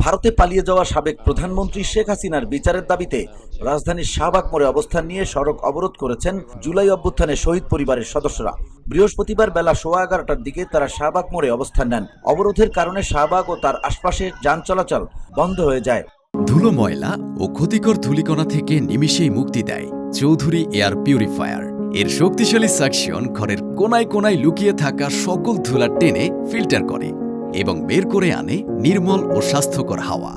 ভারতে পালিয়ে যাওয়া সাবেক প্রধানমন্ত্রী শেখ হাসিনার বিচারের দাবিতে রাজধানীর শাহবাগ মোড়ে অবস্থান নিয়ে সড়ক অবরোধ করেছেন জুলাই অভ্যুত্থানে শহীদ পরিবারের সদস্যরা। বৃহস্পতিবার বেলা 11:15টার দিকে তারা শাহবাগ মোড়ে অবস্থান নেন। অবরোধের কারণে শাহবাগ ও তার আশপাশে যান চলাচল বন্ধ হয়ে যায়। ধুলো, ময়লা ও ক্ষতিকর ধূলিকণা থেকে নিমিষেই মুক্তি দেয় চৌধুরী এয়ার পিউরিফায়ার। এর শক্তিশালী সাকশন ঘরের কোনায় কোনায় লুকিয়ে থাকা সকল ধুলা টেনে ফিল্টার করে এবং বের করে আনে নির্মল ও স্বাস্থ্যকর হাওয়া।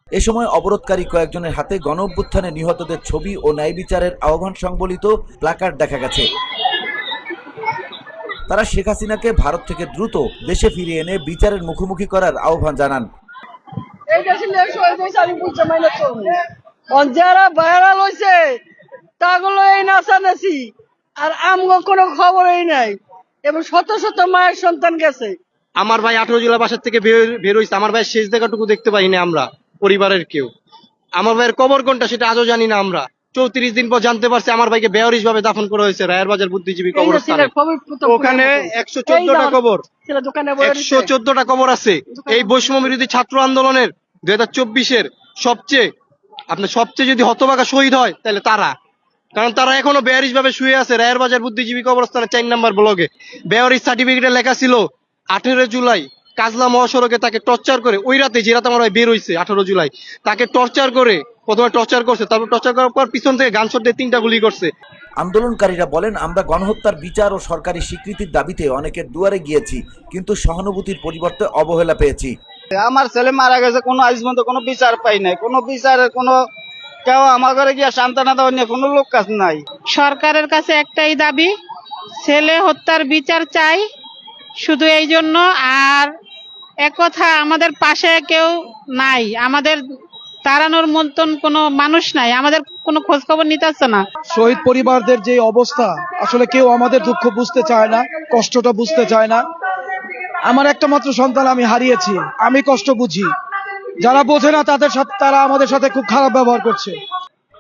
এ সময় অবরোধকারী কয়েকজনের হাতে গণঅভ্যুত্থানে নিহতদের ছবি ও ন্যায় বিচারের আহ্বান সংবলিত প্ল্যাকার্ড দেখা গেছে। তারা শেখ হাসিনাকে ভারত থেকে দ্রুত দেশে ফিরিয়ে এনে বিচারের মুখোমুখি করার আহ্বান জানান। যারা ভাইরাল হয়েছে তাগুলো এই নাচানাচি আর আমগো কোনো খবরই নাই এবং শত শত মায়ের সন্তান গেছে। আমার ভাই 18 জেলা বাসার থেকে বের হয়েছে। আমার ভাই শেষ দেখাটুকু দেখতে পাইনি আমরা পরিবারের কেউ। আমার ভাইয়ের কবর কোনটা সেটা আজও জানি না আমরা। 34 দিন পর জানতে পারছি আমার ভাইকে বেয়ারিশ ভাবে দাফন করা হয়েছে রায়ের বাজার বুদ্ধিজীবী কবরস্থানে। ওখানে 114টা কবর, 114টা কবর আছে। এই বৈষম্য বিরোধী ছাত্র আন্দোলনের 2024-এর সবচেয়ে যদি হতভাগা শহীদ হয় তাহলে তারা, কারণ তারা এখনো বেয়ারিশ ভাবে শুয়ে আছে রায়ের বাজার বুদ্ধিজীবী কবরস্থানে 4 নম্বর ব্লকে। বেয়ারিশ সার্টিফিকেটে লেখা ছিল 18 জুলাই কাজলা মহাসড়কে তাকে টর্চার করে, ওই রাতে যে রাতে আমার ভাই বের হয়েছে 18 জুলাই তাকে টর্চার করে, প্রথমে টর্চার করছে, তারপর টর্চার করার পর পিছন থেকে গানশট দিয়ে 3টা গুলি করছে। আন্দোলনকারীরা বলেন, আমরা গণহত্যার বিচার ও সরকারি স্বীকৃতির দাবিতে অনেকের দুয়ারে গিয়েছি, কিন্তু সহানুভূতির পরিবর্তে অবহেলা পেয়েছি। আমার ছেলে মারা গেছে, কোনো আজ পর্যন্ত কোনো বিচার পাই নাই, কোনো বিচারের কোনো কেউ আমার ঘরে গিয়ে সান্ত্বনা দেওয়ার নিয়ে কোনো লোক কাজ নাই। সরকারের কাছে একটাই দাবি, ছেলে হত্যার বিচার চাই শুধু এই জন্য। আর একথা, আমাদের পাশে কেউ নাই, আমাদের তাড়ানোর মতন কোনো মানুষ নাই, আমাদের কোনো খোঁজ খবর নিতে আসছে না। শহীদ পরিবারদের যে অবস্থা, আসলে কেউ আমাদের দুঃখ বুঝতে চায় না, কষ্টটা বুঝতে চায় না। আমার একটা মাত্র সন্তান আমি হারিয়েছি, আমি কষ্ট বুঝি। যারা বোঝে না তারা আমাদের সাথে খুব খারাপ ব্যবহার করছে।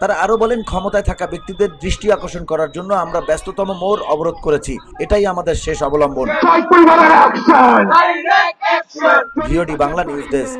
তারা আরো বলেন, ক্ষমতায় থাকা ব্যক্তিদের দৃষ্টি আকর্ষণ করার জন্য আমরা ব্যস্ততম মোড় অবরোধ করেছি, এটাই আমাদের শেষ অবলম্বন। VOD Bangla news desk.